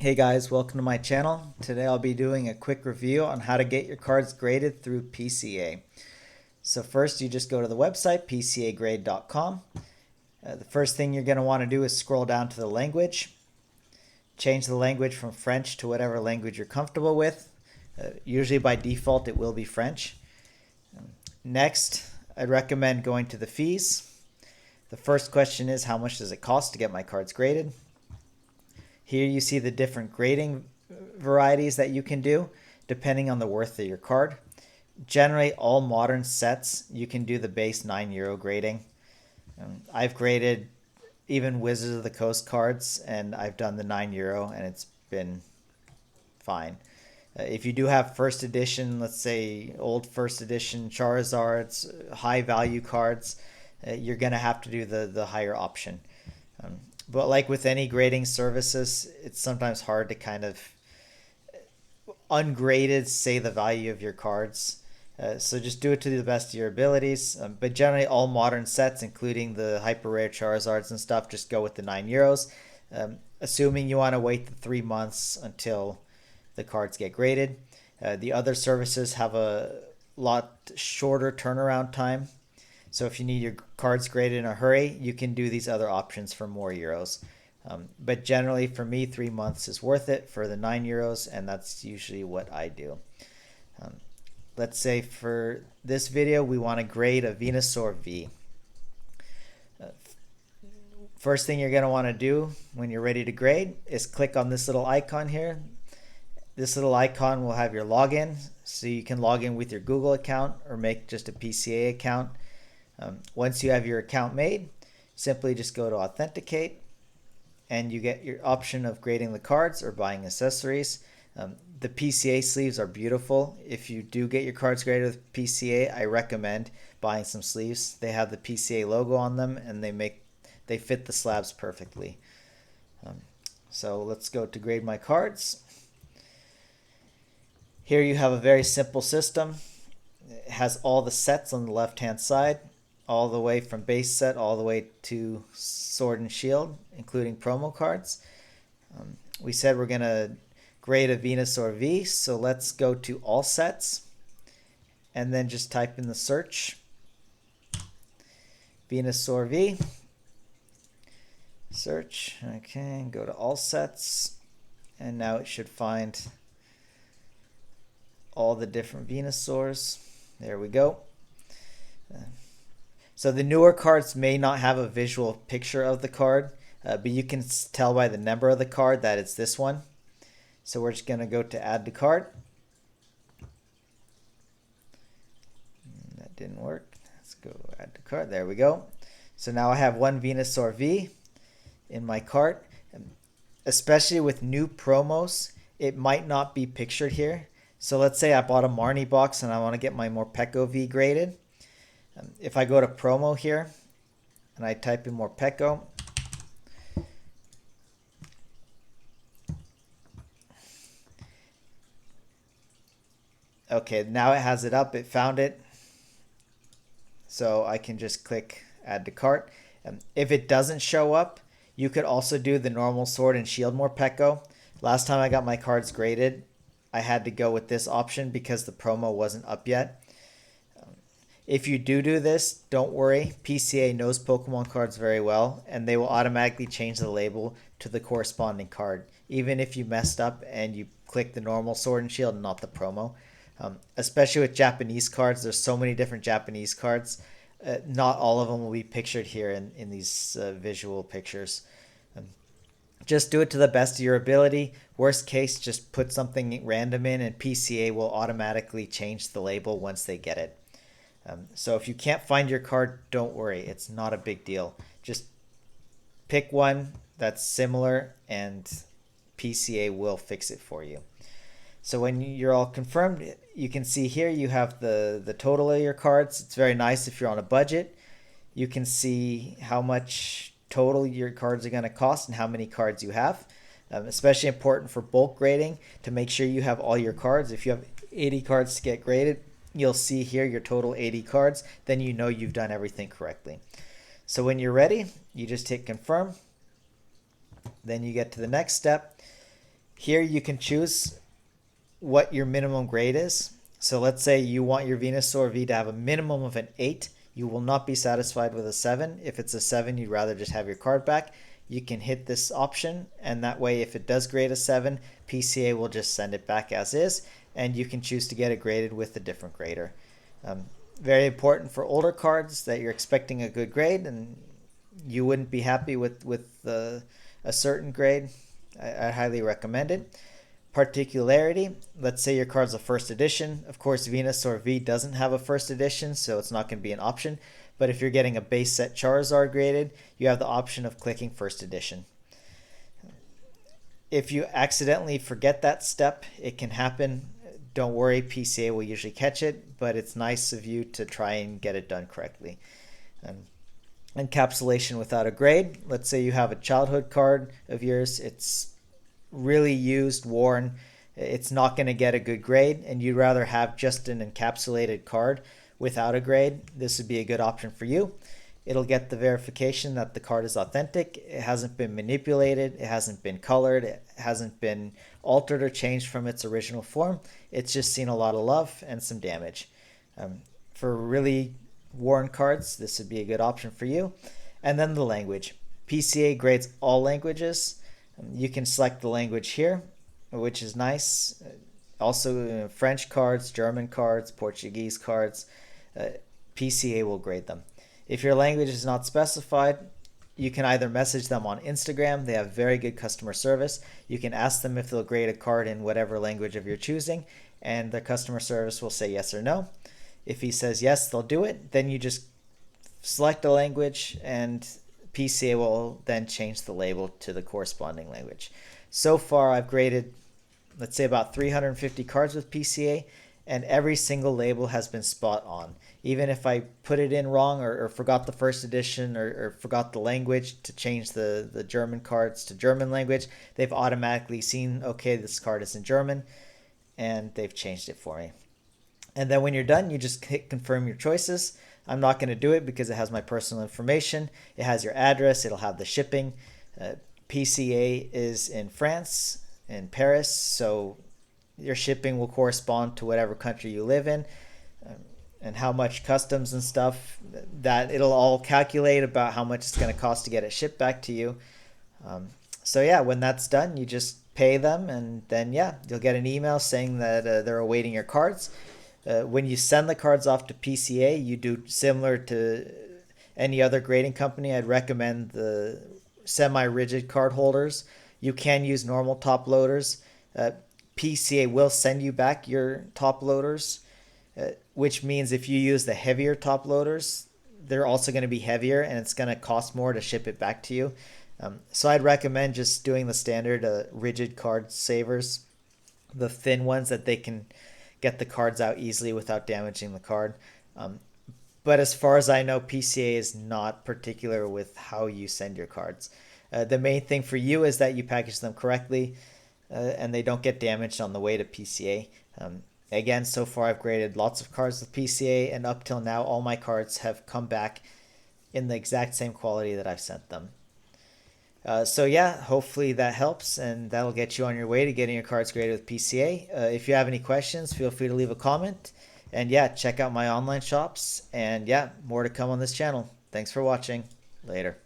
Hey guys, welcome to my channel. Today I'll be doing a quick review on how to get your cards graded through PCA. So first you just go to the website pcagrade.com. The first thing you're going to want to do is scroll down to the language. Change the language from French to whatever language you're comfortable with. Usually by default it will be French. Next, I'd recommend going to the fees. The first question is, how much does it cost to get my cards graded? Here you see the different grading varieties that you can do depending on the worth of your card. Generally, all modern sets, you can do the base €9 grading. I've graded even Wizards of the Coast cards, and I've done the €9, and it's been fine. If you do have first edition, let's say old first edition Charizards, high value cards, you're going to have to do the higher option. But like with any grading services, it's sometimes hard to kind of ungraded say the value of your cards. So just do it to the best of your abilities. But generally, all modern sets, including the hyper rare Charizards and stuff, just go with the €9. Assuming you want to wait the 3 months until the cards get graded. The other services have a lot shorter turnaround time. So if you need your cards graded in a hurry, you can do these other options for more euros. But generally, for me, 3 months is worth it for the €9, and that's usually what I do. Let's say for this video, we want to grade a Venusaur V. First thing you're going to want to do when you're ready to grade is click on this little icon here. This little icon will have your login, so you can log in with your Google account or make just a PCA account. Once you have your account made, simply just go to authenticate and you get your option of grading the cards or buying accessories. The PCA sleeves are beautiful. If you do get your cards graded with PCA, I recommend buying some sleeves. They have the PCA logo on them and they fit the slabs perfectly. So let's go to grade my cards. Here you have a very simple system. It has all the sets on the left hand side, all the way from base set all the way to Sword and Shield, including promo cards. We said we're going to grade a Venusaur V, so let's go to all sets and then just type in the search Venusaur V. Search, okay, go to all sets, and now it should find all the different Venusaurs. There we go. So the newer cards may not have a visual picture of the card, but you can tell by the number of the card that it's this one. So we're just going to go to add to cart. That didn't work. Let's go add to cart. There we go. So now I have one Venusaur V in my cart. Especially with new promos, it might not be pictured here. So let's say I bought a Marnie box and I want to get my Morpeko V graded. If I go to promo here and I type in Morpeko, okay, now it has it up. It found it. So I can just click add to cart. If it doesn't show up, you could also do the normal Sword and Shield Morpeko. Last time I got my cards graded, I had to go with this option because the promo wasn't up yet. If you do this, don't worry. PCA knows Pokemon cards very well, and they will automatically change the label to the corresponding card, even if you messed up and you click the normal Sword and Shield and not the promo. Especially with Japanese cards, there's so many different Japanese cards. Not all of them will be pictured here in these visual pictures. Just do it to the best of your ability. Worst case, just put something random in and PCA will automatically change the label once they get it. So if you can't find your card, don't worry. It's not a big deal. Just pick one that's similar and PCA will fix it for you. So when you're all confirmed, you can see here you have the total of your cards. It's very nice if you're on a budget. You can see how much total your cards are going to cost and how many cards you have. Especially important for bulk grading to make sure you have all your cards. If you have 80 cards to get graded, you'll see here your total 80 cards. Then you know you've done everything correctly. So when you're ready, you just hit confirm. Then you get to the next step. Here you can choose what your minimum grade is. So let's say you want your Venusaur V to have a minimum of an 8. You will not be satisfied with a 7. If it's a 7, you'd rather just have your card back. You can hit this option, and that way if it does grade a 7, PCA will just send it back as is, and you can choose to get it graded with a different grader. Very important for older cards that you're expecting a good grade and you wouldn't be happy with a certain grade. I highly recommend it. Particularity, let's say your card's a first edition. Of course, Venusaur V doesn't have a first edition, so it's not going to be an option. But if you're getting a base set Charizard graded, you have the option of clicking first edition. If you accidentally forget that step, it can happen. Don't worry, PCA will usually catch it, but it's nice of you to try and get it done correctly. Encapsulation without a grade. Let's say you have a childhood card of yours. It's really used, worn. It's not going to get a good grade, and you'd rather have just an encapsulated card without a grade. This would be a good option for you. It'll get the verification that the card is authentic. It hasn't been manipulated. It hasn't been colored. It hasn't been altered or changed from its original form. It's just seen a lot of love and some damage. For really worn cards, this would be a good option for you. And then the language. PCA grades all languages. You can select the language here, which is nice. Also, French cards, German cards, Portuguese cards, PCA will grade them. If your language is not specified, you can either message them on Instagram. They have very good customer service. You can ask them if they'll grade a card in whatever language of your choosing, and the customer service will say yes or no. If he says yes, they'll do it. Then you just select a language, and PCA will then change the label to the corresponding language. So far, I've graded, let's say, about 350 cards with PCA, and every single label has been spot on. Even if I put it in wrong or forgot the first edition or forgot the language to change the German cards to German language, they've automatically seen, okay, this card is in German, and they've changed it for me. And then when you're done, you just hit confirm your choices. I'm not going to do it because it has my personal information. It has your address. It'll have the shipping. PCA is in France, in Paris, so your shipping will correspond to whatever country you live in, and how much customs and stuff, that it'll all calculate about how much it's going to cost to get it shipped back to you. So yeah, when that's done, you just pay them, and then yeah, you'll get an email saying that they're awaiting your cards. When you send the cards off to PCA, you do similar to any other grading company. I'd recommend the semi-rigid card holders. You can use normal top loaders. PCA will send you back your top loaders, which means if you use the heavier top loaders, they're also going to be heavier, and it's going to cost more to ship it back to you. So I'd recommend just doing the standard rigid card savers, the thin ones that they can get the cards out easily without damaging the card. But as far as I know, PCA is not particular with how you send your cards. The main thing for you is that you package them correctly and they don't get damaged on the way to PCA. Again, so far I've graded lots of cards with PCA, and up till now all my cards have come back in the exact same quality that I've sent them. So yeah, hopefully that helps, and that'll get you on your way to getting your cards graded with PCA. If you have any questions, feel free to leave a comment. And yeah, check out my online shops. And yeah, more to come on this channel. Thanks for watching. Later.